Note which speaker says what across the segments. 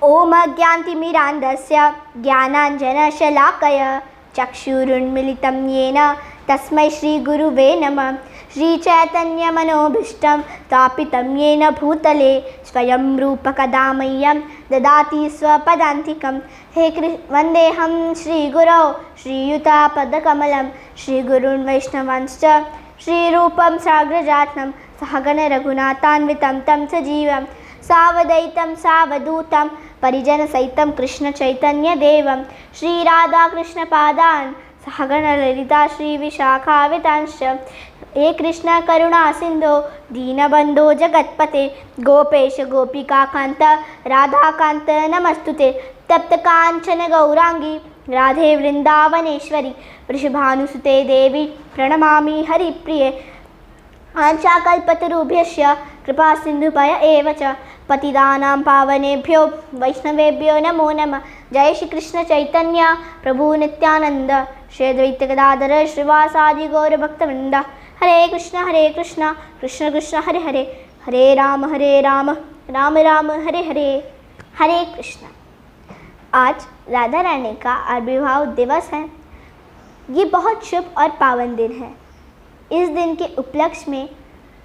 Speaker 1: ओम अज्ञानतिमिरान्धस्य ज्ञानाञ्जनशलाकया चक्षुरुन्मीलितं येन तस्मै श्रीगुरुवे नमः। श्रीचैतन्यमनोभीष्टं स्थापितं येन भूतले स्वयं रूपकदा मह्यं ददाति स्वपदान्तिकं। हे वन्देऽहं श्रीगुरौ श्रीयुतापदकमलं श्रीगुरून् वैष्णवांश्च श्रीरूपं साग्रजातं सहगण रघुनाथान्वितं तं सजीवं सावधैतं सावधूतं परिजनसहितं कृष्णचैतन्यदेवं श्रीराधाकृष्णपादान् सहगण ललिता श्रीविशाखान्वितांश्च। हे कृष्ण करुणा सिन्धो दीनबन्धो जगत्पते गोपेश गोपिकान्त राधाकान्त नमस्तुते। तप्त काञ्चन गौरांगी राधे वृन्दावनेश्वरी वृषभानुसुते देवी प्रणमामि हरिप्रिये। आञ्चाकल्पतरुभ्यश्च कृपा सिन्धुभय एव च पतितानां पावनेभ्यो वैष्णवेभ्यो नमो नमः। जय श्री कृष्ण चैतन्य प्रभु नित्यानंद श्री अद्वैत गदाधर श्रीवासादि गौर भक्तवृंद। हरे कृष्ण कृष्ण कृष्ण हरे हरे हरे राम राम राम हरे हरे हरे कृष्ण। आज राधा रानी का आविर्भाव दिवस है। ये बहुत शुभ और पावन दिन है। इस दिन के उपलक्ष्य में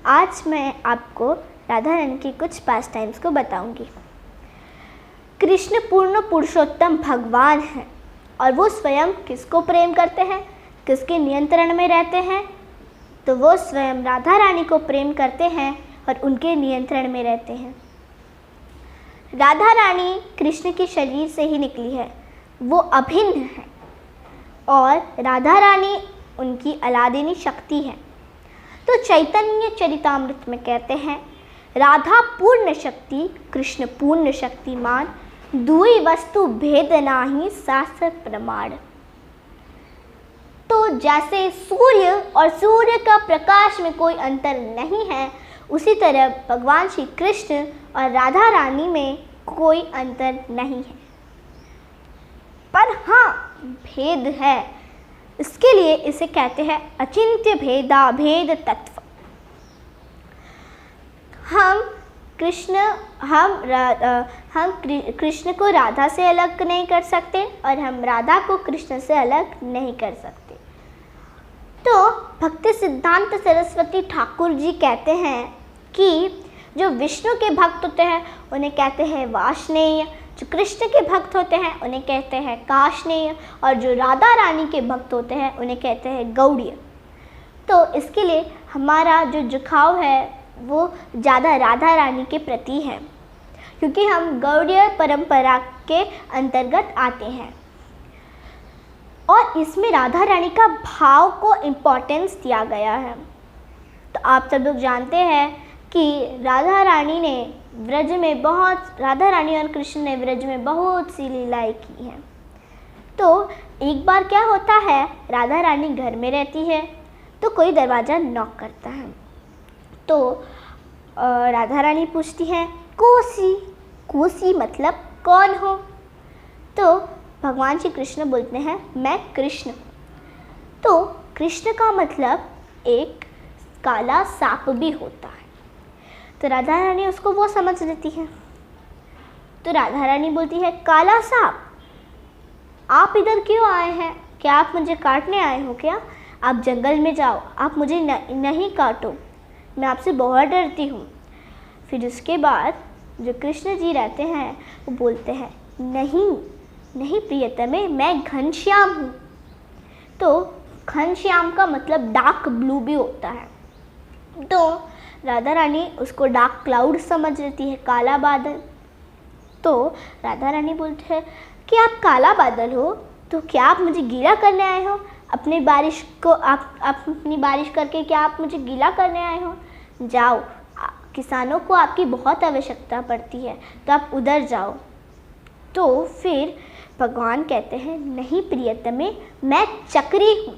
Speaker 1: आज मैं आपको राधा रानी के कुछ पास टाइम्स को बताऊंगी। कृष्ण पूर्ण पुरुषोत्तम भगवान हैं और वो स्वयं किसको प्रेम करते हैं, किसके नियंत्रण में रहते हैं, तो वो स्वयं राधा रानी को प्रेम करते हैं और उनके नियंत्रण में रहते हैं। राधा रानी कृष्ण के शरीर से ही निकली है, वो अभिन्न है और राधा रानी उनकी अलादिनी शक्ति है। तो चैतन्य चरितामृत में कहते हैं, राधा पूर्ण शक्ति कृष्ण पूर्ण शक्तिमान, दुई वस्तु भेद नाही शास्त्र प्रमाण। तो जैसे सूर्य और सूर्य का प्रकाश में कोई अंतर नहीं है, उसी तरह भगवान श्री कृष्ण और राधा रानी में कोई अंतर नहीं है। पर हाँ, भेद है। इसके लिए इसे कहते हैं अचिंत्य भेदा भेद तत्व। हम कृष्ण को राधा से अलग नहीं कर सकते और हम राधा को कृष्ण से अलग नहीं कर सकते। तो भक्ति सिद्धांत सरस्वती ठाकुर जी कहते हैं कि जो विष्णु के भक्त होते हैं उन्हें कहते हैं वाष्णेय, जो कृष्ण के भक्त होते हैं उन्हें कहते हैं काष्णेय और जो राधा रानी के भक्त होते हैं उन्हें कहते हैं गौड़ीय। तो इसके लिए हमारा जो झुकाव है वो ज़्यादा राधा रानी के प्रति है, क्योंकि हम गौड़ीय परंपरा के अंतर्गत आते हैं और इसमें राधा रानी का भाव को इम्पोर्टेंस दिया गया है। तो आप सब लोग जानते हैं कि राधा रानी और कृष्ण ने व्रज में बहुत सी लीलाएं की हैं। तो एक बार क्या होता है, राधा रानी घर में रहती है तो कोई दरवाज़ा नॉक करता है। तो राधा रानी पूछती है, कोसी मतलब कौन हो? तो भगवान श्री कृष्ण बोलते हैं, मैं कृष्ण। तो कृष्ण का मतलब एक काला सांप भी होता है। तो राधा रानी उसको वो समझ लेती है। तो राधा रानी बोलती है, काला सांप, आप इधर क्यों आए हैं? क्या आप मुझे काटने आए हो क्या? आप जंगल में जाओ, आप मुझे नहीं काटो, मैं आपसे बहुत डरती हूँ। फिर उसके बाद जो कृष्ण जी रहते हैं वो बोलते हैं, नहीं प्रियतमे, मैं घनश्याम हूँ। तो घनश्याम का मतलब डार्क ब्लू भी होता है। तो राधा रानी उसको डार्क क्लाउड समझ लेती है, काला बादल। तो राधा रानी बोलती है कि आप काला बादल हो तो क्या आप मुझे गीला करने आए हो? अपनी बारिश को आप अपनी बारिश करके क्या आप मुझे गीला करने आए हो? जाओ, किसानों को आपकी बहुत आवश्यकता पड़ती है, तो आप उधर जाओ। तो फिर भगवान कहते हैं, नहीं प्रियतमे, मैं चक्री हूँ।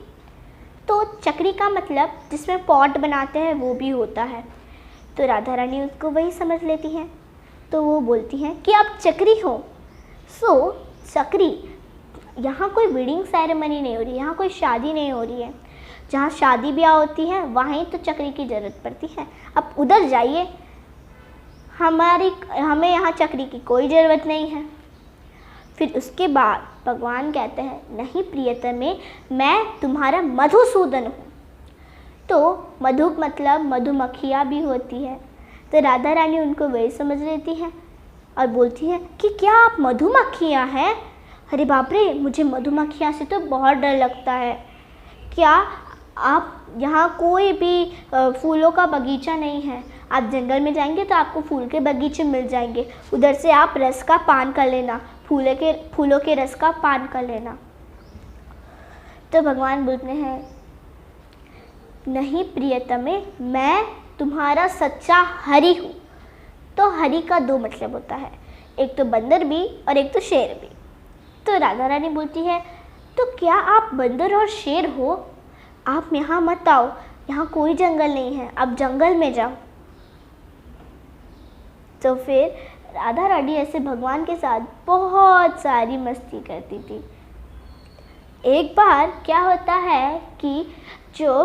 Speaker 1: तो चक्री का मतलब जिसमें पॉट बनाते हैं वो भी होता है। तो राधा रानी उसको वही समझ लेती हैं। तो वो बोलती हैं कि आप चक्री हो। सो चक्री, यहाँ कोई वेडिंग सेरेमनी नहीं हो रही, यहाँ कोई शादी नहीं हो रही है। जहाँ शादी ब्याह होती है वहीं तो चक्री की ज़रूरत पड़ती है। आप उधर जाइए, हमें यहाँ चक्री की कोई ज़रूरत नहीं है। फिर उसके बाद भगवान कहते हैं, नहीं प्रियतमे, मैं तुम्हारा मधुसूदन हूँ। तो मधु मतलब मधुमक्खियाँ भी होती है। तो राधा रानी उनको वही समझ लेती है और बोलती है कि क्या आप मधुमक्खियाँ हैं? अरे बाप रे, मुझे मधुमक्खियाँ से तो बहुत डर लगता है। क्या आप यहाँ कोई भी फूलों का बगीचा नहीं है? आप जंगल में जाएंगे तो आपको फूल के बगीचे मिल जाएंगे, उधर से आप रस का पान कर लेना, फूलों के रस का पान कर लेना। तो भगवान बोलते हैं, नहीं प्रियतमे, मैं तुम्हारा सच्चा हरि हूँ। तो हरि का दो मतलब होता है, एक तो बंदर भी और एक तो शेर भी। तो राधा रानी बोलती है, तो क्या आप बंदर और शेर हो? आप यहाँ मत आओ, यहाँ कोई जंगल नहीं है, आप जंगल में जाओ। तो फिर राधा रानी ऐसे भगवान के साथ बहुत सारी मस्ती करती थी। एक बार क्या होता है कि जो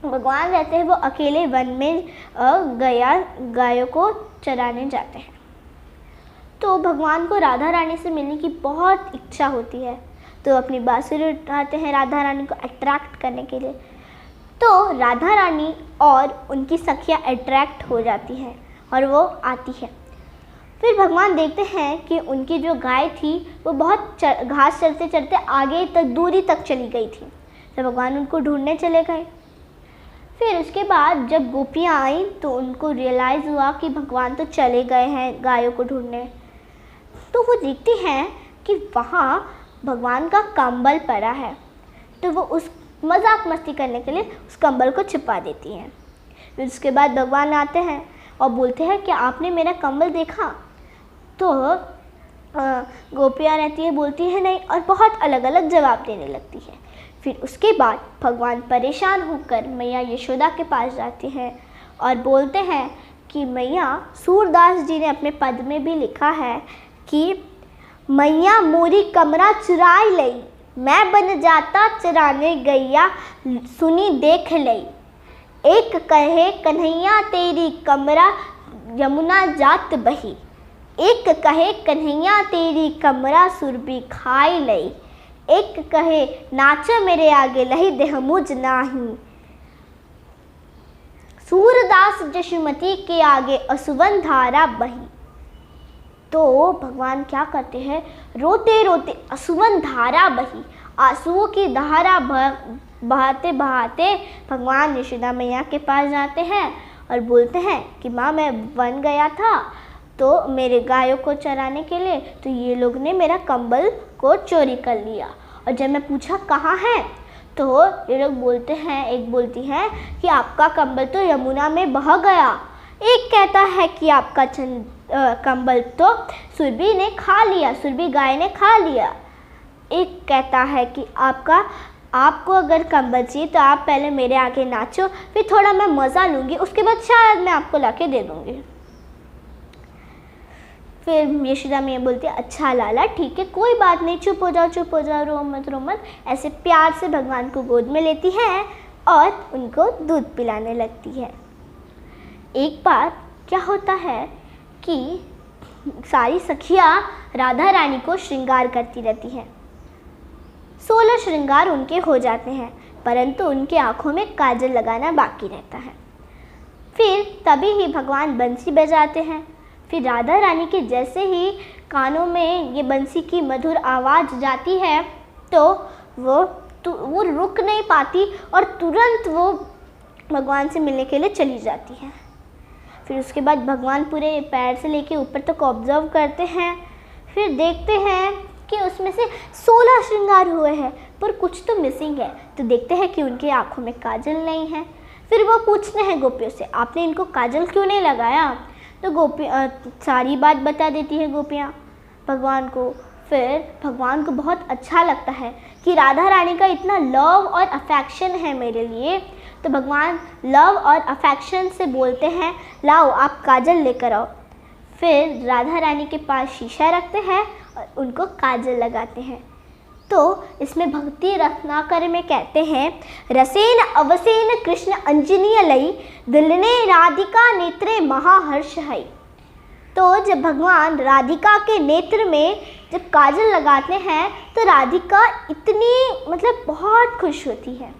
Speaker 1: भगवान रहते हैं वो अकेले वन में गायों को चराने जाते हैं। तो भगवान को राधा रानी से मिलने की बहुत इच्छा होती है, तो अपनी बांसुरी उठाते हैं राधा रानी को अट्रैक्ट करने के लिए। तो राधा रानी और उनकी सखियाँ अट्रैक्ट हो जाती हैं और वो आती है। फिर भगवान देखते हैं कि उनकी जो गाय थी वो बहुत घास चलते चलते आगे तक दूरी तक चली गई थी। तो भगवान उनको ढूंढने चले गए। फिर उसके बाद जब गोपियाँ आईं तो उनको रियलाइज़ हुआ कि भगवान तो चले गए हैं गायों को ढूंढने। तो वो देखती हैं कि वहाँ भगवान का कंबल पड़ा है, तो वो उस मजाक मस्ती करने के लिए उस कंबल को छिपा देती हैं। फिर उसके बाद भगवान आते हैं और बोलते हैं, क्या आपने मेरा कंबल देखा? तो गोपियाँ रहती है, बोलती है नहीं, और बहुत अलग अलग जवाब देने लगती है। फिर उसके बाद भगवान परेशान होकर मैया यशोदा के पास जाते हैं और बोलते हैं कि मैया, सूरदास जी ने अपने पद में भी लिखा है कि मैया मोरी कमरा चुराई लई, मैं बन जाता चराने गैया, सुनी देख लई। एक कहे कन्हैया तेरी कमरा, यमुना जात बही। एक कहे कन्हैया तेरी कमरा, सुरभि खाई लई। एक कहे नाच मेरे आगे, लही देह मुझ नाही। सूरदास जशुमती के आगे, असुवन धारा बही। तो भगवान क्या करते हैं, रोते रोते असुवन धारा बही, आंसुओं की धारा बहाते बहाते भगवान यशोदा मैया के पास जाते हैं और बोलते हैं कि माँ, मैं वन गया था तो मेरे गायों को चराने के लिए, तो ये लोग ने मेरा कंबल को चोरी कर लिया। और जब मैं पूछा कहाँ है, तो ये लोग बोलते हैं, एक बोलती है कि आपका कंबल तो यमुना में बह गया। एक कहता है कि आपका कंबल तो सुरभि ने खा लिया, सुरभि गाय ने खा लिया। एक कहता है कि आपको अगर कंबल चाहिए तो आप पहले मेरे आगे नाचो, फिर थोड़ा मैं मज़ा लूँगी, उसके बाद शायद मैं आपको लाके दे दूँगी। फिर यशोदा मैया बोलती है, अच्छा लाला ठीक है, कोई बात नहीं, चुप हो जाओ, रो मत। ऐसे प्यार से भगवान को गोद में लेती है और उनको दूध पिलाने लगती है। एक बार क्या होता है कि सारी सखियाँ राधा रानी को श्रृंगार करती रहती हैं। 16 श्रृंगार उनके हो जाते हैं, परंतु उनके आँखों में काजल लगाना बाकी रहता है। फिर तभी ही भगवान बंसी बजाते हैं। फिर राधा रानी के जैसे ही कानों में ये बंसी की मधुर आवाज़ जाती है तो वो रुक नहीं पाती और तुरंत वो भगवान से मिलने के लिए चली जाती है। फिर उसके बाद भगवान पूरे पैर से लेके ऊपर तक ऑब्जर्व करते हैं। फिर देखते हैं कि उसमें से 16 श्रृंगार हुए हैं, पर कुछ तो मिसिंग है। तो देखते हैं कि उनकी आँखों में काजल नहीं है। फिर वो पूछते हैं गोपियों से, आपने इनको काजल क्यों नहीं लगाया? तो सारी बात बता देती है गोपियाँ भगवान को। फिर भगवान को बहुत अच्छा लगता है कि राधा रानी का इतना लव और अफेक्शन है मेरे लिए। तो भगवान लव और अफेक्शन से बोलते हैं, लाओ आप काजल लेकर आओ। फिर राधा रानी के पास शीशा रखते हैं और उनको काजल लगाते हैं। तो इसमें भक्ति रत्नाकर में कहते हैं, रसेन अवसेन कृष्ण अंजनीय लई, दिलने राधिका नेत्रे महाहर्ष है। तो जब भगवान राधिका के नेत्र में जब काजल लगाते हैं तो राधिका इतनी बहुत खुश होती है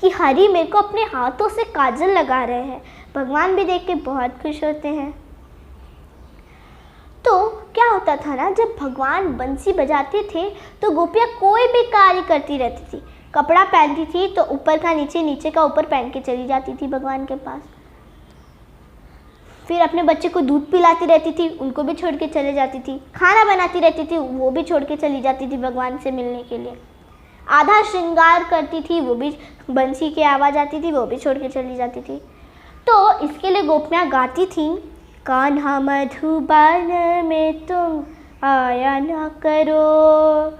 Speaker 1: कि हरि मेरे को अपने हाथों से काजल लगा रहे हैं। भगवान भी देख के बहुत खुश होते हैं। तो क्या होता था ना, जब भगवान बंसी बजाते थे तो गोपियाँ कोई भी कार्य करती रहती थी। कपड़ा पहनती थी तो ऊपर का नीचे, नीचे का ऊपर पहन के चली जाती थी भगवान के पास। फिर अपने बच्चे को दूध पिलाती रहती थी, उनको भी छोड़ के चले जाती थी। खाना बनाती रहती थी, वो भी छोड़ के चली जाती थी भगवान से मिलने के लिए। आधा श्रृंगार करती थी, वो भी बंसी की आवाज़ आती थी, वो भी छोड़ के चली जाती थी। तो इसके लिए गोपियाँ गाती थीं, कान्हा मधुबन में तुम आया न करो,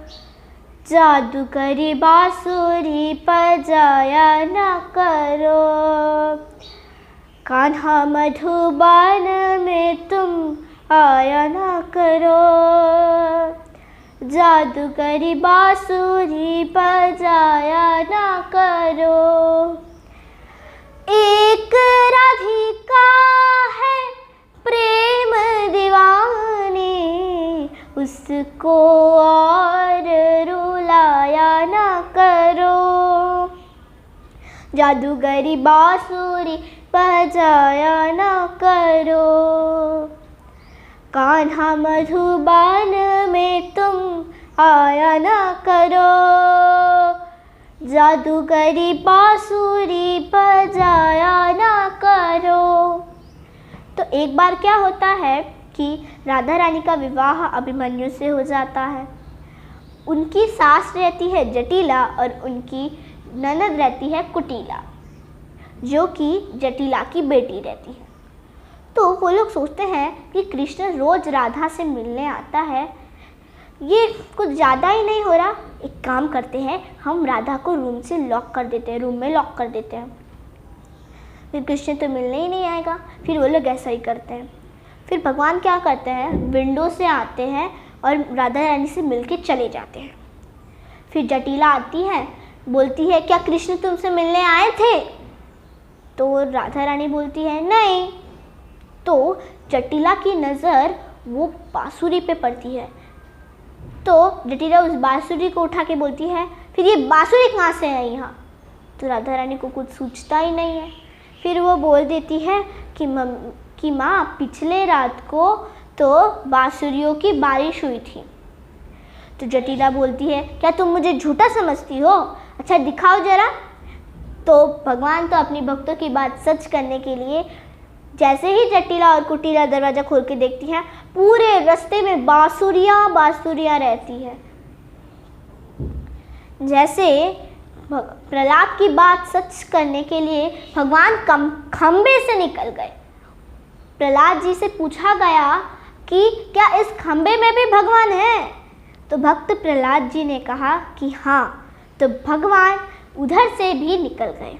Speaker 1: जादूगरी बांसुरी बजाया न करो। कान्हा मधुबन में तुम आया न करो, जादूगरी बांसुरी बजाया न करो। एक राधिका है प्रेम दीवानी, उसको और रुलाया न करो, जादूगरी बांसुरी बजाया न करो। कान्हा मधुबन में तुम आया न करो, जादूगरी बांसुरी बजाया न करो। तो एक बार क्या होता है कि राधा रानी का विवाह अभिमन्यु से हो जाता है। उनकी सास रहती है जटिला और उनकी ननद रहती है कुटिला, जो कि जटिला की बेटी रहती है। तो वो लोग सोचते हैं कि कृष्ण रोज़ राधा से मिलने आता है, ये कुछ ज़्यादा ही नहीं हो रहा। एक काम करते हैं, हम राधा को रूम से लॉक कर देते हैं, रूम में लॉक कर देते हैं, फिर कृष्ण तो मिलने ही नहीं आएगा। फिर वो लोग ऐसा ही करते हैं। फिर भगवान क्या करते हैं, विंडो से आते हैं और राधा रानी से मिलके चले जाते हैं। फिर जटिला आती है, बोलती है क्या कृष्ण तुमसे मिलने आए थे? तो राधा रानी बोलती है नहीं। तो जटिला की नज़र वो बांसुरी पे पड़ती है। तो जटिला उस बांसुरी को उठा के बोलती है फिर ये बांसुरी कहाँ से है यहाँ? तो राधा रानी को कुछ सूझता ही नहीं है। फिर वो बोल देती है कि माँ पिछले रात को तो बांसुरियों की बारिश हुई थी। तो जटिला बोलती है क्या तुम मुझे झूठा समझती हो? अच्छा दिखाओ ज़रा। तो भगवान तो अपनी भक्तों की बात सच करने के लिए जैसे ही जटिला और कुटिला दरवाज़ा खोल के देखती हैं, पूरे रास्ते में बांसुरियाँ रहती हैं। जैसे प्रहलाद की बात सच करने के लिए भगवान खंबे से निकल गए। प्रहलाद जी से पूछा गया कि क्या इस खंबे में भी भगवान है? तो भक्त प्रहलाद जी ने कहा कि हाँ। तो भगवान उधर से भी निकल गए।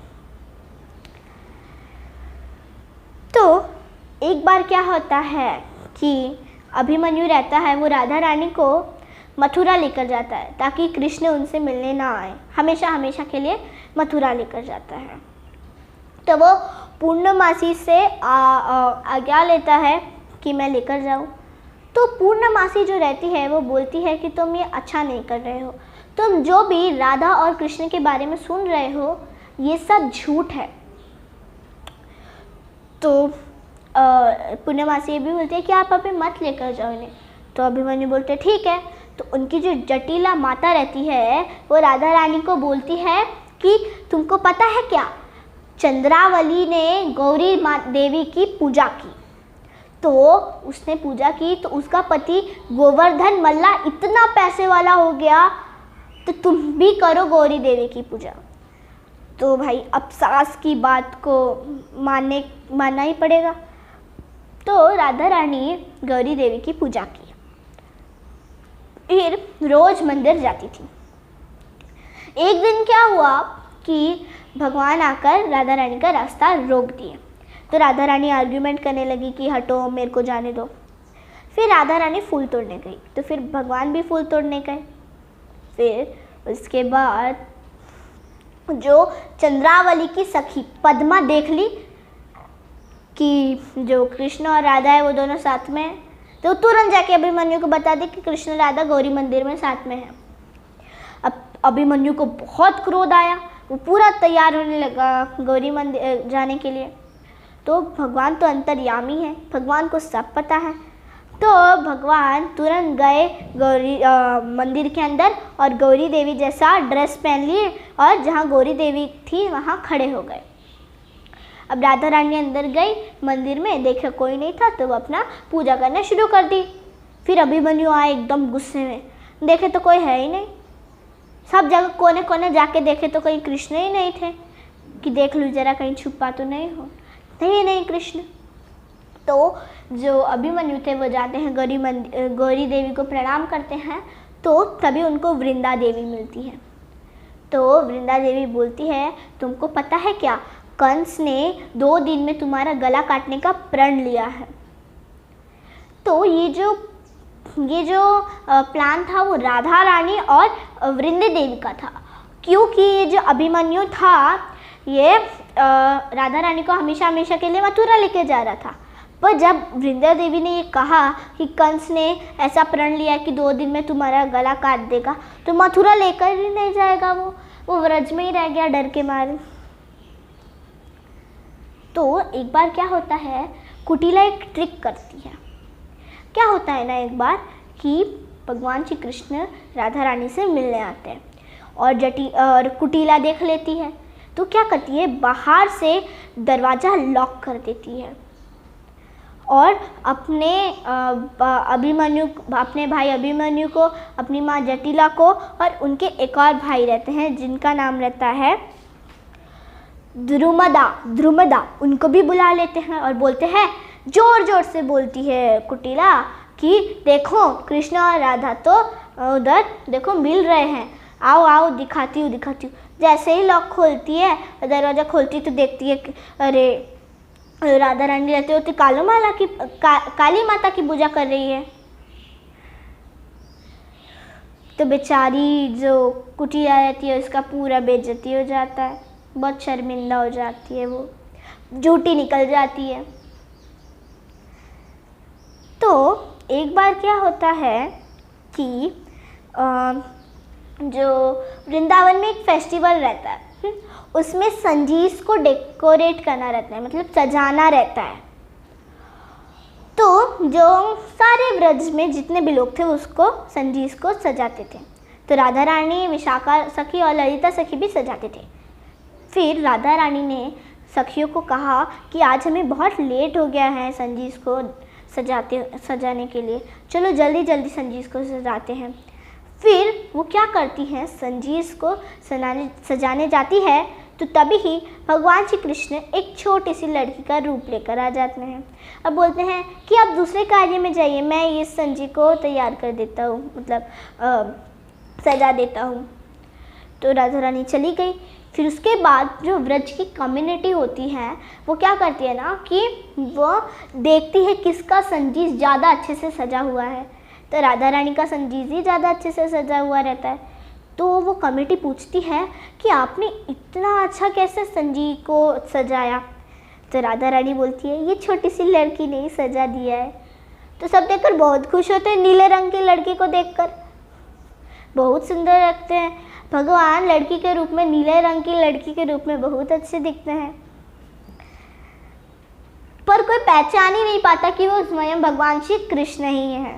Speaker 1: तो एक बार क्या होता है कि अभिमन्यु रहता है, वो राधा रानी को मथुरा लेकर जाता है ताकि कृष्ण उनसे मिलने ना आए। हमेशा हमेशा के लिए मथुरा लेकर जाता है। तो वो पूर्णमासी से आज्ञा लेता है कि मैं लेकर जाऊँ। तो पूर्णमासी जो रहती है वो बोलती है कि तुम ये अच्छा नहीं कर रहे हो, तुम जो भी राधा और कृष्ण के बारे में सुन रहे हो ये सब झूठ है। तो पूर्णमासी ये भी बोलती है कि आप अभी मत लेकर जाओ इन्हें। तो अभिमन्यु बोलते ठीक है। तो उनकी जो जटिला माता रहती है वो राधा रानी को बोलती है कि तुमको पता है क्या, चंद्रावली ने गौरी देवी की पूजा की, तो उसने पूजा की तो उसका पति गोवर्धन मल्ला इतना पैसे वाला हो गया, तो तुम भी करो गौरी देवी की पूजा। तो भाई अब सास की बात को मानना ही पड़ेगा। तो राधा रानी गौरी देवी की पूजा की, फिर रोज मंदिर जाती थी। एक दिन क्या हुआ कि भगवान आकर राधा रानी का रास्ता रोक दिए। तो राधा रानी आर्ग्यूमेंट करने लगी कि हटो मेरे को जाने दो। फिर राधा रानी फूल तोड़ने गई, तो फिर भगवान भी फूल तोड़ने गए। फिर उसके बाद जो चंद्रावली की सखी पद्मा देख ली कि जो कृष्ण और राधा है वो दोनों साथ में हैं, तो तुरंत जाके अभिमन्यु को बता दे कि कृष्ण राधा गौरी मंदिर में साथ में हैं। अब अभिमन्यु को बहुत क्रोध आया, वो पूरा तैयार होने लगा गौरी मंदिर जाने के लिए। तो भगवान तो अंतर्यामी है, भगवान को सब पता है, तो भगवान तुरंत गए गौरी मंदिर के अंदर और गौरी देवी जैसा ड्रेस पहन लिए और जहाँ गौरी देवी थी वहाँ खड़े हो गए। अब राधा रानी अंदर गई मंदिर में, देखा कोई नहीं था तो वो अपना पूजा करना शुरू कर दी। फिर अभिमन्यु आए एकदम गुस्से में, देखे तो कोई है ही नहीं, सब जगह कोने कोने जाके देखे तो कहीं कृष्ण ही नहीं थे, कि देख लूँ जरा कहीं छुपा तो नहीं हो, नहीं कृष्ण। तो जो अभिमन्यु थे वो जाते हैं गौरी देवी को प्रणाम करते हैं, तो तभी उनको वृंदा देवी मिलती है। तो वृंदा देवी बोलती है, तुमको पता है क्या, कंस ने 2 दिन में तुम्हारा गला काटने का प्रण लिया है। तो ये जो प्लान था वो राधा रानी और वृंदा देवी का था, क्योंकि ये जो अभिमन्यु था ये राधा रानी को हमेशा के लिए मथुरा लेके जा रहा था। पर जब वृंदा देवी ने ये कहा कि कंस ने ऐसा प्रण लिया कि 2 दिन में तुम्हारा गला काट देगा, तो मथुरा लेकर ही नहीं जाएगा, वो व्रज में ही रह गया डर के मारे। तो एक बार क्या होता है, कुटिला एक ट्रिक करती है। क्या होता है ना, एक बार कि भगवान श्री कृष्ण राधा रानी से मिलने आते हैं और कुटिला देख लेती है, तो क्या करती है, बाहर से दरवाज़ा लॉक कर देती है और अपने भाई अभिमन्यु को, अपनी माँ जटिला को और उनके एक और भाई रहते हैं जिनका नाम रहता है द्रुमदा, उनको भी बुला लेते हैं और बोलते हैं, जोर जोर से बोलती है कुटिला कि देखो कृष्ण और राधा तो उधर देखो मिल रहे हैं, आओ आओ दिखाती हूँ। जैसे ही लॉक खोलती है, दरवाज़ा खोलती तो देखती है अरे राधा रानी रहते होते काली माता की पूजा कर रही है। तो बेचारी जो कुटिया रहती है उसका पूरा बेइज्जती हो जाता है, बहुत शर्मिंदा हो जाती है, वो झूठी निकल जाती है। तो एक बार क्या होता है कि जो वृंदावन में एक फेस्टिवल रहता है, उसमें संजीव को डेकोरेट करना रहता है, मतलब सजाना रहता है। तो जो सारे व्रज में जितने भी लोग थे उसको संजीव को सजाते थे। तो राधा रानी, विशाखा सखी और ललिता सखी भी सजाते थे। फिर राधा रानी ने सखियों को कहा कि आज हमें बहुत लेट हो गया है संजीव को सजाने के लिए, चलो जल्दी जल्दी संजीव को सजाते हैं। फिर वो क्या करती हैं, संजीव को सजाने जाती है, तो तभी ही भगवान श्री कृष्ण एक छोटी सी लड़की का रूप लेकर आ जाते हैं। अब बोलते हैं कि आप दूसरे कार्य में जाइए, मैं ये संजीव को तैयार कर देता हूँ, मतलब सजा देता हूँ। तो राधा रानी चली गई। फिर उसके बाद जो व्रज की कम्युनिटी होती है वो क्या करती है ना कि वो देखती है किसका संजीव ज़्यादा अच्छे से सजा हुआ है। तो राधा रानी का संजीव ही ज़्यादा अच्छे से सजा हुआ रहता है। तो वो कमेटी पूछती है कि आपने इतना अच्छा कैसे संजीव को सजाया। तो राधा रानी बोलती है ये छोटी सी लड़की ने ही सजा दिया है। तो सब देखकर बहुत खुश होते हैं, नीले रंग की लड़की को देखकर बहुत सुंदर लगते हैं। भगवान लड़की के रूप में, नीले रंग की लड़की के रूप में बहुत अच्छे दिखते हैं, पर कोई पहचान ही नहीं पाता कि वो स्वयं भगवान श्री कृष्ण ही है।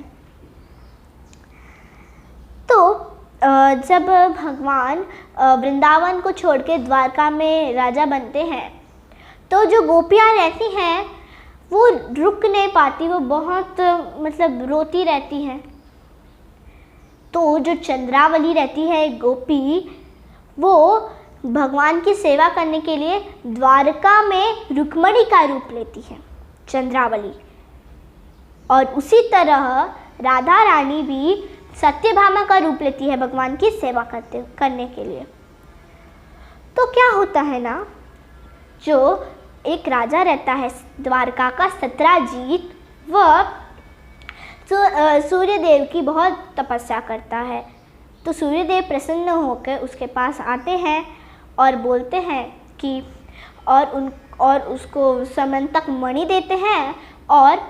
Speaker 1: तो जब भगवान वृंदावन को छोड़ के द्वारका में राजा बनते हैं, तो जो गोपियाँ रहती हैं वो रुक नहीं पाती, वो बहुत मतलब रोती रहती हैं। तो जो चंद्रावली रहती है एक गोपी, वो भगवान की सेवा करने के लिए द्वारका में रुक्मणी का रूप लेती है, चंद्रावली। और उसी तरह राधा रानी भी सत्यभामा का रूप लेती है भगवान की सेवा करने के लिए। तो क्या होता है ना, जो एक राजा रहता है द्वारका का, सत्राजीत, वह सूर्यदेव की बहुत तपस्या करता है। तो सूर्यदेव प्रसन्न होकर उसके पास आते हैं और बोलते हैं कि और उसको समंतक मणि देते हैं, और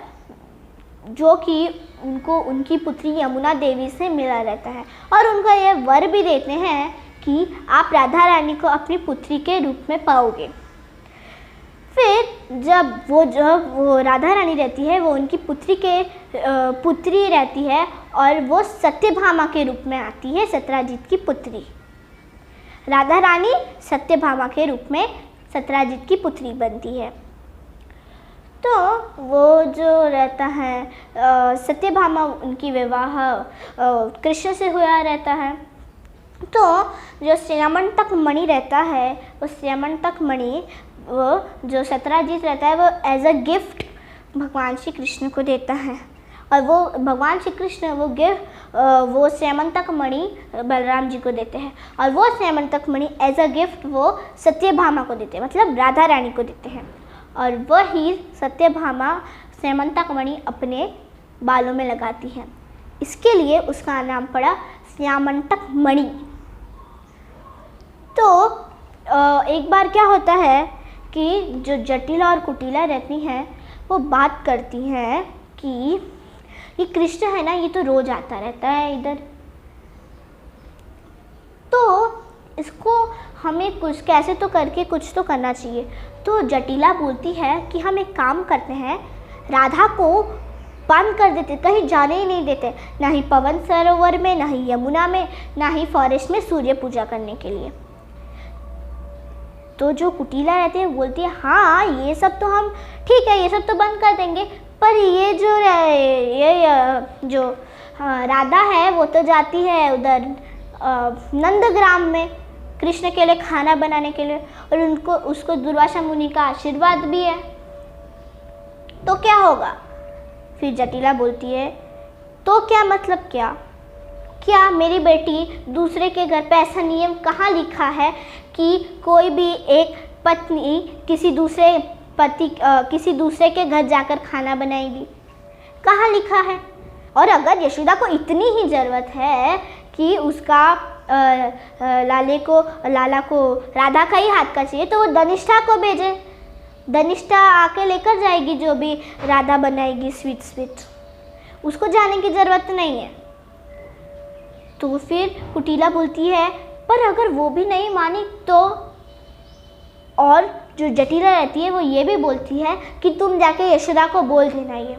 Speaker 1: जो कि उनको उनकी पुत्री यमुना देवी से मिला रहता है, और उनको ये वर भी देते हैं कि आप राधा रानी को अपनी पुत्री के रूप में पाओगे। फिर जब वो राधा रानी रहती है, वो उनकी पुत्री रहती है, और वो सत्यभामा के रूप में आती है, सत्यजीत की पुत्री। राधा रानी सत्यभामा के रूप में सत्यजीत की पुत्री बनती है। तो वो जो रहता है सत्यभामा, उनकी विवाह कृष्ण से हुआ रहता है। तो जो श्यामंतक मणि रहता है, वो श्यामंतक मणि वो जो सत्यजीत रहता है, वो एज अ गिफ्ट भगवान श्री कृष्ण को देता है, और वो भगवान श्री कृष्ण वो श्यामंतक मणि बलराम जी को देते हैं, और वो श्यामंतक मणि एज अ गिफ्ट वो सत्यभामा को देते हैं, मतलब राधा रानी को देते हैं, और वही सत्यभामा श्यामंतक मणि अपने बालों में लगाती है। इसके लिए उसका नाम पड़ा श्यामंतक मणि। तो एक बार क्या होता है कि जो जटिला और कुटिला रहती हैं, वो बात करती हैं कि ये कृष्ण है ना, ये तो रोज आता रहता है इधर, तो इसको हमें कुछ कैसे तो करके कुछ तो करना चाहिए। तो जटिला बोलती है कि हम एक काम करते हैं, राधा को बंद कर देते, कहीं जाने ही नहीं देते, ना ही पवन सरोवर में, ना ही यमुना में, ना ही फॉरेस्ट में सूर्य पूजा करने के लिए। तो जो कुटिला रहती है बोलती है, हाँ ये सब तो हम ठीक है, ये सब तो बंद कर देंगे, पर ये जो राधा है वो तो जाती है उधर नंदग्राम में कृष्ण के लिए खाना बनाने के लिए, और उसको दुर्वासा मुनि का आशीर्वाद भी है, तो क्या होगा। फिर जटिला बोलती है, तो क्या मतलब क्या मेरी बेटी दूसरे के घर पे, ऐसा नियम कहाँ लिखा है कि कोई भी एक पत्नी किसी दूसरे के घर जाकर खाना बनाएगी, कहाँ लिखा है। और अगर यशोदा को इतनी ही ज़रूरत है कि उसका लाला को राधा का ही हाथ का चाहिए, तो वो धनिष्ठा को भेजे, धनिष्ठा आके लेकर जाएगी जो भी राधा बनाएगी स्वीट, उसको जाने की ज़रूरत नहीं है। तो फिर कुटिला बोलती है, पर अगर वो भी नहीं मानी तो। और जो जटिला रहती है वो ये भी बोलती है कि तुम जाके यशोदा को बोल देना ये।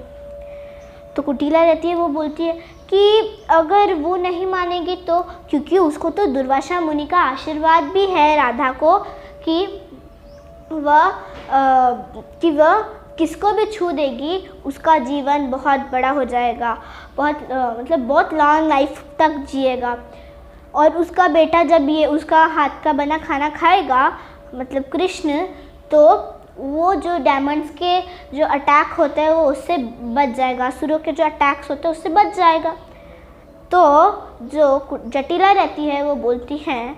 Speaker 1: तो कुटिला रहती है वो बोलती है कि अगर वो नहीं मानेगी तो, क्योंकि उसको तो दुर्वासा मुनि का आशीर्वाद भी है राधा को कि वह किसको भी छू देगी उसका जीवन बहुत बड़ा हो जाएगा, बहुत लॉन्ग लाइफ तक जिएगा। और उसका बेटा जब ये उसका हाथ का बना खाना खाएगा, मतलब कृष्ण, तो वो जो डायमंड्स के जो अटैक होते हैं वो उससे बच जाएगा, असुरों के जो अटैक्स होते हैं उससे बच जाएगा। तो जो जटिला रहती है वो बोलती हैं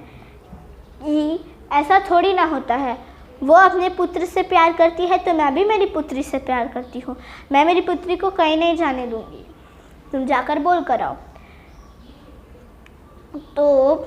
Speaker 1: कि ऐसा थोड़ी ना होता है, वो अपने पुत्र से प्यार करती है तो मैं भी मेरी पुत्री से प्यार करती हूँ, मैं मेरी पुत्री को कहीं नहीं जाने दूँगी, तुम जाकर बोल कर आओ। तो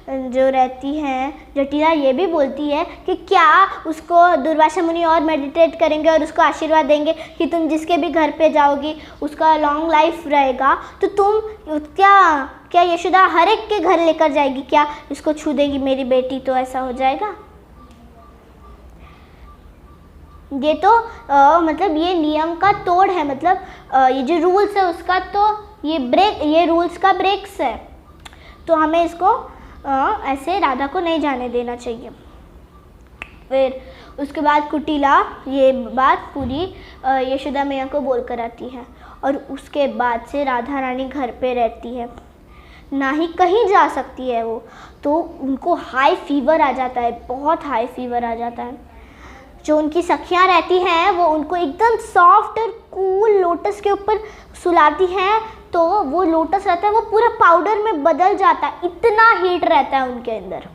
Speaker 1: जो रहती हैं जटिला ये भी बोलती है कि क्या उसको दुर्वासा मुनि और मेडिटेट करेंगे और उसको आशीर्वाद देंगे कि तुम जिसके भी घर पे जाओगी उसका लॉन्ग लाइफ रहेगा, तो तुम क्या यशोदा हर एक के घर लेकर जाएगी, क्या इसको छू देगी मेरी बेटी, तो ऐसा हो जाएगा। ये तो मतलब ये नियम का तोड़ है, मतलब ये जो रूल्स है उसका तो ये रूल्स का ब्रेक्स है, तो हमें इसको ऐसे राधा को नहीं जाने देना चाहिए। फिर उसके बाद कुटिला ये बात पूरी यशोदा मैया को बोल कर आती है, और उसके बाद से राधा रानी घर पे रहती है, ना ही कहीं जा सकती है वो। तो उनको हाई फीवर आ जाता है, बहुत हाई फीवर आ जाता है। जो उनकी सखियाँ रहती हैं वो उनको एकदम सॉफ्ट और कूल लोटस के ऊपर सुलाती हैं, तो वो लोटस रहता है वो पूरा पाउडर में बदल जाता है, इतना हीट रहता है उनके अंदर।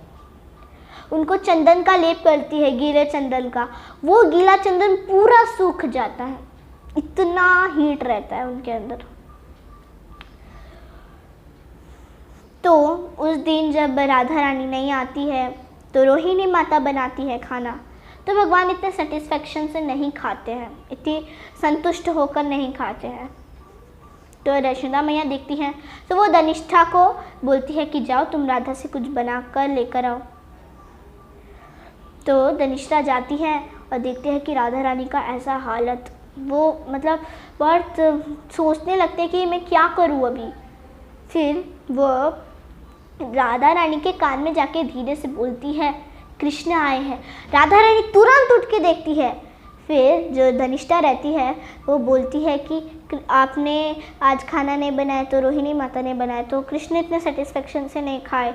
Speaker 1: उनको चंदन का लेप करती है, गीले चंदन का, वो गीला चंदन पूरा सूख जाता है, इतना हीट रहता है उनके अंदर। तो उस दिन जब राधा रानी नहीं आती है तो रोहिणी माता बनाती है खाना, तो भगवान इतने सेटिस्फेक्शन से नहीं खाते हैं, इतनी संतुष्ट होकर नहीं खाते हैं। तो यशोदा मैया देखती हैं तो वो धनिष्ठा को बोलती है कि जाओ तुम राधा से कुछ बना कर लेकर आओ। तो धनिष्ठा जाती है और देखती है कि राधा रानी का ऐसा हालत, वो मतलब बहुत सोचने लगते हैं कि मैं क्या करूँ अभी। फिर वो राधा रानी के कान में जाके धीरे से बोलती है कृष्ण आए हैं। राधा रानी तुरंत उठ के देखती है। फिर जो धनिष्ठा रहती है वो बोलती है कि आपने आज खाना नहीं बनाया तो रोहिणी माता ने बनाया, तो कृष्ण इतने सेटिस्फेक्शन से नहीं खाए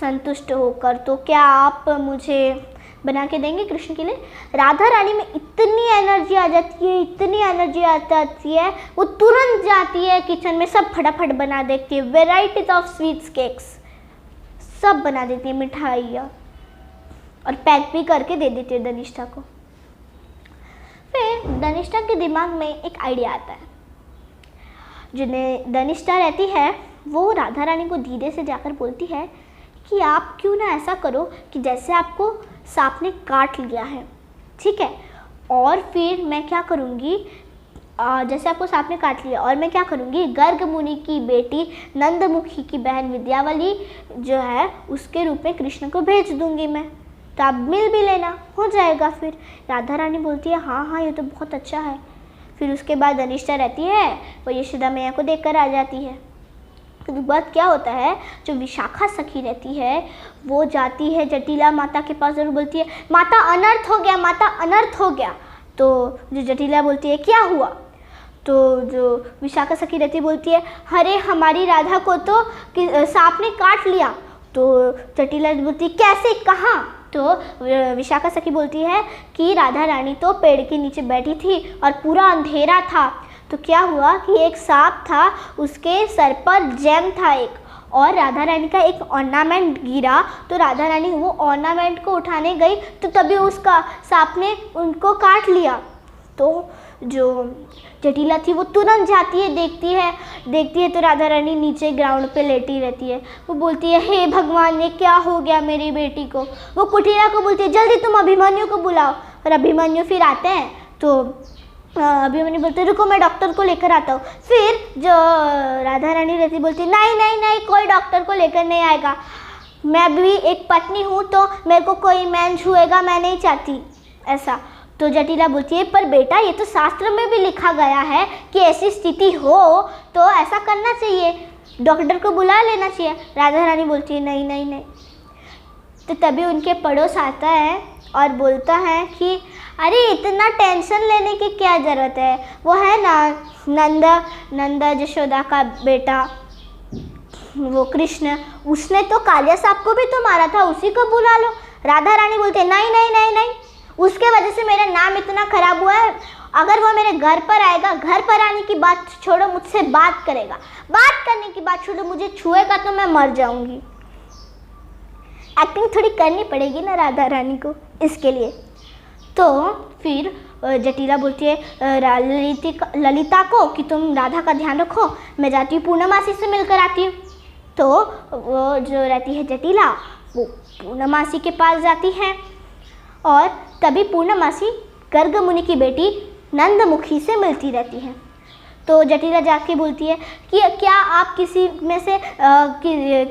Speaker 1: संतुष्ट होकर, तो क्या आप मुझे बना के देंगे कृष्ण के लिए। राधा रानी में इतनी एनर्जी आ जाती है, इतनी एनर्जी आ जाती है, वो तुरंत जाती है किचन में, सब फटाफट बना देती है। वेराइटीज ऑफ स्वीट्स केक्स सब बना देती है, मिठाइयाँ, और पैक भी करके दे देती है धनिष्ठा को। फिर धनिष्ठा के दिमाग में एक आइडिया आता है। जो धनिष्ठा रहती है वो राधा रानी को धीरे से जाकर बोलती है कि आप क्यों ना ऐसा करो कि जैसे आपको सांप ने काट लिया है, ठीक है, और फिर मैं क्या करूँगी, जैसे आपको सांप ने काट लिया, और मैं क्या करूँगी, गर्ग मुनि की बेटी नंदमुखी की बहन विद्यावली जो है उसके रूप में कृष्ण को भेज दूँगी मैं, तो आप मिल भी लेना, हो जाएगा। फिर राधा रानी बोलती है हाँ हाँ ये तो बहुत अच्छा है। फिर उसके बाद धनिष्ठा रहती है वो यशोदा मैया को देखकर आ जाती है। तो बात क्या होता है, जो विशाखा सखी रहती है वो जाती है जटिला माता के पास और बोलती है माता अनर्थ हो गया, माता अनर्थ हो गया। तो जो जटिला बोलती है क्या हुआ, तो जो विशाखा सखी रहती बोलती है अरे हमारी राधा को तो सांप ने काट लिया। तो जटिला बोलती है कैसे, कहाँ। तो विशाखा सखी बोलती है कि राधा रानी तो पेड़ के नीचे बैठी थी और पूरा अंधेरा था, तो क्या हुआ कि एक सांप था, उसके सर पर जेम था एक, और राधा रानी का एक ऑर्नामेंट गिरा, तो राधा रानी वो ऑर्नामेंट को उठाने गई तो तभी उसका सांप ने उनको काट लिया। तो जो जटिला थी वो तुरंत जाती है, देखती है तो राधा रानी नीचे ग्राउंड पे लेटी रहती है। वो बोलती है हे भगवान ये क्या हो गया मेरी बेटी को। वो कुटिला को बोलती है जल्दी तुम अभिमन्यु को बुलाओ, और अभिमन्यु फिर आते हैं। तो अभिमन्यु बोलते रुको मैं डॉक्टर को लेकर आता हूँ। फिर जो राधा रानी रहती बोलती नहीं नहीं नहीं कोई डॉक्टर को लेकर नहीं आएगा, मैं भी एक पत्नी हूँ तो मेरे को कोई मैन छुएगा, मैं नहीं चाहती ऐसा। तो जटिला बोलती है पर बेटा ये तो शास्त्र में भी लिखा गया है कि ऐसी स्थिति हो तो ऐसा करना चाहिए, डॉक्टर को बुला लेना चाहिए। राधा रानी बोलती है नहीं नहीं नहीं। तो तभी उनके पड़ोस आता है और बोलता है कि अरे इतना टेंशन लेने की क्या ज़रूरत है, वो है ना नंदा यशोदा का बेटा वो कृष्ण, उसने तो कालिया सांप को भी तो मारा था, उसी को बुला लो। राधा रानी बोलते नहीं नहीं नहीं नहीं, उसके वजह से मेरा नाम इतना ख़राब हुआ है, अगर वो मेरे घर पर आएगा, घर पर आने की बात छोड़ो, मुझसे बात करेगा, बात करने की बात छोड़ो, मुझे छुएगा तो मैं मर जाऊंगी। एक्टिंग थोड़ी करनी पड़ेगी ना राधा रानी को इसके लिए। तो फिर जटिला बोलती है ललिता को कि तुम राधा का ध्यान रखो, मैं जाती हूँ पूर्णमासी से मिलकर आती हूँ। तो वो जो रहती है जटिला वो पूर्णमासी के पास जाती है, और तभी पूर्णमासी गर्ग मुनि की बेटी नंदमुखी से मिलती रहती है। तो जटिला जाके बोलती है कि क्या आप किसी में से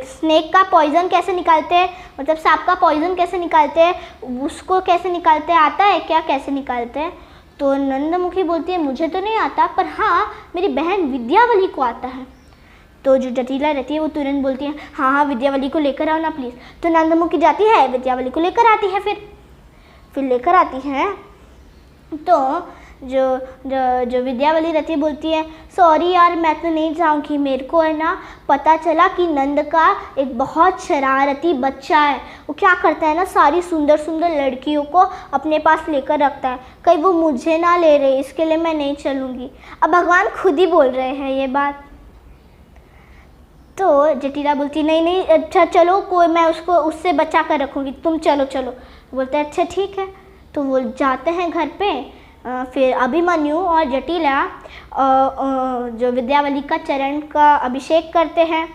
Speaker 1: स्नेक का पॉइज़न कैसे निकालते हैं, मतलब सांप का पॉइज़न कैसे निकालते हैं, उसको कैसे निकालते हैं, आता है क्या, कैसे निकालते हैं। तो नंदमुखी बोलती है मुझे तो नहीं आता, पर हाँ मेरी बहन विद्यावली को आता है। तो जो जटिला रहती है वो तुरंत बोलती है हाँ हाँ विद्यावली को लेकर आओ ना प्लीज़। तो नंदमुखी जाती है, विद्यावली को लेकर आती है। फिर लेकर आती हैं तो जो विद्यावली रहती है बोलती है सॉरी यार मैं तो नहीं जाऊँगी, मेरे को है ना पता चला कि नंद का एक बहुत शरारती बच्चा है, वो क्या करता है ना सारी सुंदर सुंदर लड़कियों को अपने पास लेकर रखता है, कहीं वो मुझे ना ले रहे, इसके लिए मैं नहीं चलूँगी। अब भगवान खुद ही बोल रहे हैं ये बात। तो जटिला बोलती नहीं नहीं अच्छा चलो, कोई मैं उससे बचा कर रखूँगी, तुम चलो चलो। बोलते हैं अच्छा ठीक है। तो वो जाते हैं घर पे। फिर अभिमन्यु और जटिला जो विद्यावली का चरण का अभिषेक करते हैं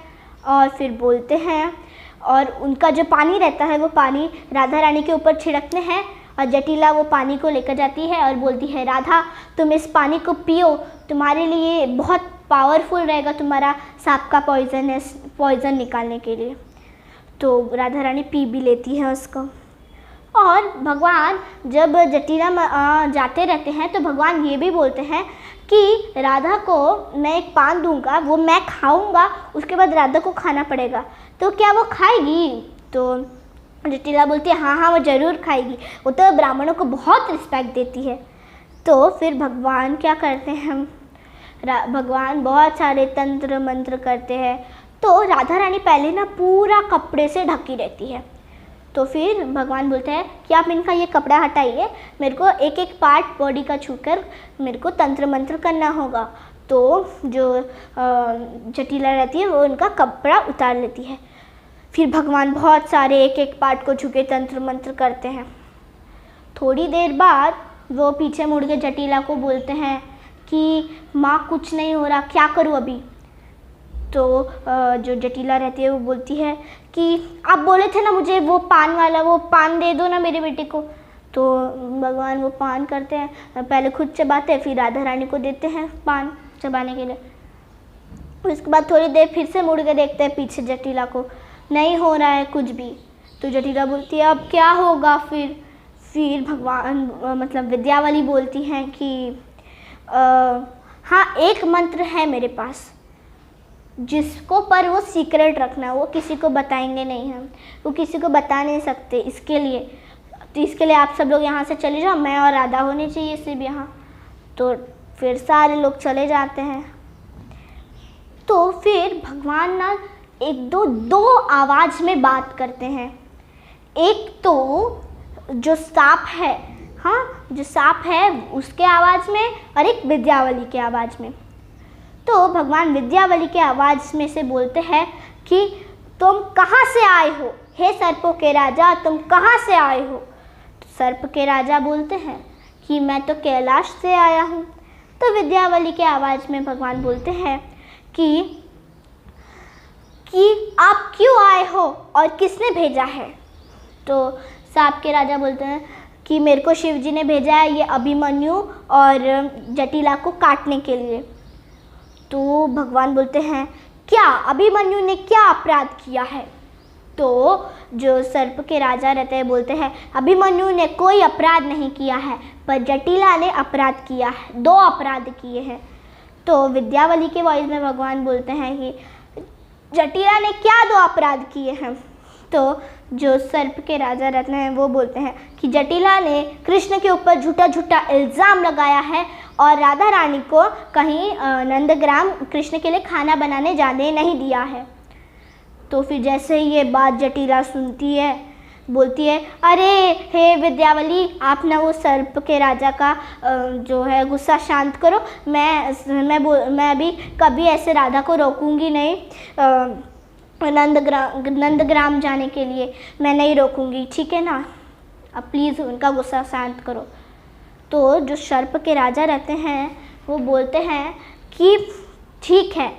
Speaker 1: और फिर बोलते हैं, और उनका जो पानी रहता है वो पानी राधा रानी के ऊपर छिड़कते हैं और जटिला वो पानी को लेकर जाती है और बोलती है, राधा तुम इस पानी को पियो, तुम्हारे लिए बहुत पावरफुल रहेगा, तुम्हारा सांप का पॉइज़न निकालने के लिए। तो राधा रानी पी भी लेती है उसको। और भगवान जब जटिला जाते रहते हैं तो भगवान ये भी बोलते हैं कि राधा को मैं एक पान दूंगा, वो मैं खाऊंगा, उसके बाद राधा को खाना पड़ेगा, तो क्या वो खाएगी? तो जटिला बोलती है हाँ हाँ वो ज़रूर खाएगी, वो तो ब्राह्मणों को बहुत रिस्पेक्ट देती है। तो फिर भगवान क्या करते हैं, भगवान बहुत सारे तंत्र मंत्र करते हैं। तो राधा रानी पहले ना पूरा कपड़े से ढकी रहती है। तो फिर भगवान बोलते हैं कि आप इनका ये कपड़ा हटाइए, मेरे को एक एक पार्ट बॉडी का छूकर मेरे को तंत्र मंत्र करना होगा। तो जो जटिला रहती है वो उनका कपड़ा उतार लेती है। फिर भगवान बहुत सारे एक एक पार्ट को छू के तंत्र मंत्र करते हैं। थोड़ी देर बाद वो पीछे मुड़ के जटिला को बोलते हैं कि माँ कुछ नहीं हो रहा, क्या करूँ अभी? तो जो जटिला रहती है वो बोलती है कि आप बोले थे ना मुझे वो पान वाला, वो पान दे दो ना मेरे बेटे को। तो भगवान वो पान करते हैं, पहले खुद चबाते हैं, फिर राधा रानी को देते हैं पान चबाने के लिए। उसके बाद थोड़ी देर फिर से मुड़ के देखते हैं पीछे जटिला को, नहीं हो रहा है कुछ भी। तो जटिला बोलती है अब क्या होगा? फिर भगवान मतलब विद्यावली बोलती हैं कि हाँ एक मंत्र है मेरे पास जिसको पर वो सीक्रेट रखना है, वो किसी को बताएंगे नहीं, हम वो किसी को बता नहीं सकते। इसके लिए आप सब लोग यहाँ से चले जाओ, मैं और राधा होनी चाहिए सिर्फ यहाँ। तो फिर सारे लोग चले जाते हैं। तो फिर भगवान ना दो आवाज़ में बात करते हैं। एक तो जो सांप है, हाँ जो सांप है उसके आवाज़ में, और एक विद्यावली के आवाज़ में। तो भगवान विद्यावली के आवाज़ में से बोलते हैं कि तुम कहाँ से आए हो, हे सर्पों के राजा तुम कहाँ से आए हो? तो सर्प के राजा बोलते हैं कि मैं तो कैलाश से आया हूँ। तो विद्यावली के आवाज़ में भगवान बोलते हैं कि आप क्यों आए हो और किसने भेजा है? तो सांप के राजा बोलते हैं कि मेरे को शिव जी ने भेजा है ये अभिमन्यु और जटिला को काटने के लिए। तो भगवान बोलते हैं क्या अभिमन्यु ने क्या अपराध किया है? तो जो सर्प के राजा रहते हैं बोलते हैं अभिमन्यु ने कोई अपराध नहीं किया है, पर जटिला ने अपराध किया है, 2 अपराध किए हैं। तो विद्यावली के वॉइस में भगवान बोलते हैं कि जटिला ने क्या 2 अपराध किए हैं? तो जो सर्प के राजा रहते हैं वो बोलते हैं कि जटिला ने कृष्ण के ऊपर झूठा झूठा इल्ज़ाम लगाया है और राधा रानी को कहीं नंदग्राम कृष्ण के लिए खाना बनाने जाने नहीं दिया है। तो फिर जैसे ही ये बात जटिला सुनती है बोलती है अरे हे विद्यावली आप ना वो सर्प के राजा का जो है गुस्सा शांत करो, मैं अभी कभी ऐसे राधा को रोकूंगी नहीं, नंदग्राम जाने के लिए मैं नहीं रोकूंगी, ठीक है ना? अब प्लीज़ उनका गुस्सा शांत करो। तो जो सर्प के राजा रहते हैं वो बोलते हैं कि ठीक है,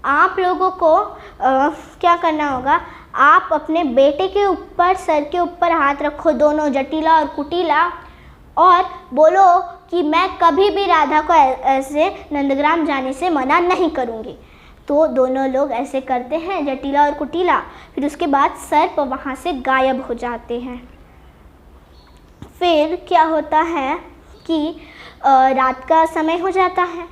Speaker 1: आप लोगों को क्या करना होगा, आप अपने बेटे के ऊपर सर के ऊपर हाथ रखो दोनों, जटिला और कुटिला, और बोलो कि मैं कभी भी राधा को ऐसे नंदग्राम जाने से मना नहीं करूँगी। तो दोनों लोग ऐसे करते हैं, जटिला और कुटिला। फिर उसके बाद सर्प वहाँ से गायब हो जाते हैं। फिर क्या होता है कि रात का समय हो जाता है।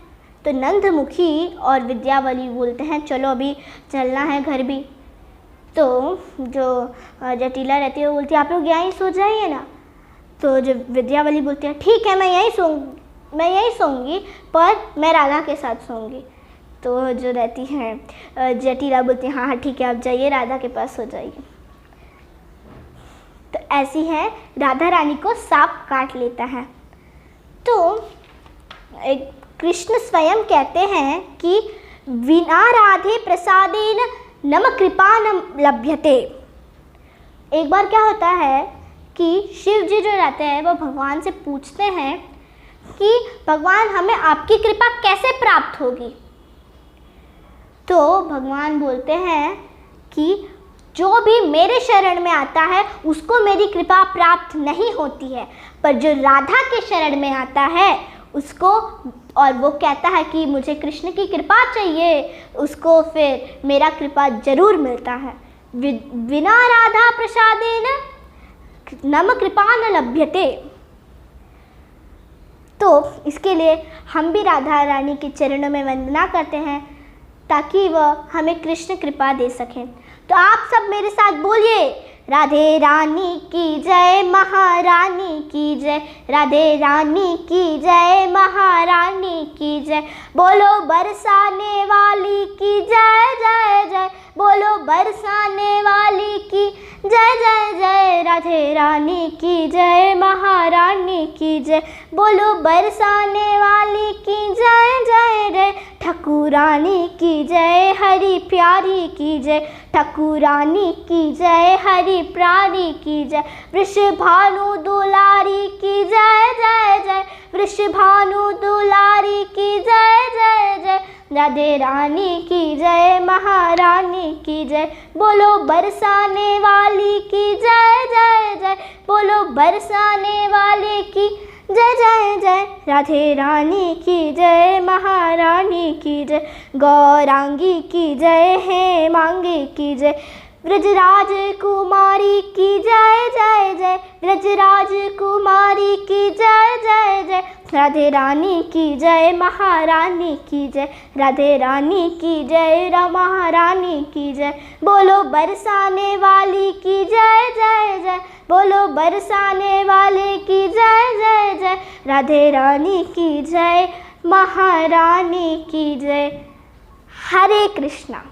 Speaker 1: तो नंदमुखी और विद्यावली बोलते हैं चलो अभी चलना है घर भी। तो जो जटिला रहती है वो बोलती है आप लोग यहीं सो जाइए ना। तो जो विद्यावली बोलती है ठीक है मैं यहीं सोऊंगी, पर मैं राधा के साथ सोऊंगी। तो जो रहती हैं जटिला बोलती है हाँ ठीक है आप जाइए, राधा के पास सो जाइए। तो ऐसी है राधा रानी को सांप काट लेता है। तो कृष्ण स्वयं कहते हैं कि विना राधे प्रसादेन नम कृपा न लभ्यते। एक बार क्या होता है कि शिव जी जो रहते हैं वो भगवान से पूछते हैं कि भगवान हमें आपकी कृपा कैसे प्राप्त होगी? तो भगवान बोलते हैं कि जो भी मेरे शरण में आता है उसको मेरी कृपा प्राप्त नहीं होती है, पर जो राधा के शरण में आता है उसको, और वो कहता है कि मुझे कृष्ण की कृपा चाहिए, उसको फिर मेरा कृपा जरूर मिलता है। बिना राधा प्रसादेन नम कृपा न लभ्यते। तो इसके लिए हम भी राधा रानी के चरणों में वंदना करते हैं ताकि वह हमें कृष्ण कृपा दे सकें। तो आप सब मेरे साथ बोलिए, राधे रानी की जय, महारानी की जय, राधे रानी की जय, महारानी की जय। बोलो बरसाने वाली की जय जय जय, बोलो बरसाने वाली की जय जय जय, राधे रानी की जय, महारानी की जय। बोलो बरसाने वाली की जय जय जय, ठाकुरानी की जय, हरि प्यारी की जय, ठाकुरानी की जय, हरि प्यारी की जय। वृषभानु दुलारी की जय जय जय, वृषभानु दुलारी की जय जय जय, राधे रानी की जय, महारानी की जय। बोलो बरसाने वाली की जय जय जय, बोलो बरसाने वाले की जय जय जय, राधे रानी की जय, महारानी की जय। गौरांगी की जय, हेमांगी की जय, ब्रजराज कुमारी की जय जय जय, ब्रजराज कुमारी की जय जय जय, राधे रानी की जय, महारानी की जय, राधे रानी की जय, महारानी की जय। बोलो बरसाने वाली की जय जय जय, बोलो बरसाने वाले की जय जय जय, राधे रानी की जय, महारानी की जय। हरे कृष्णा।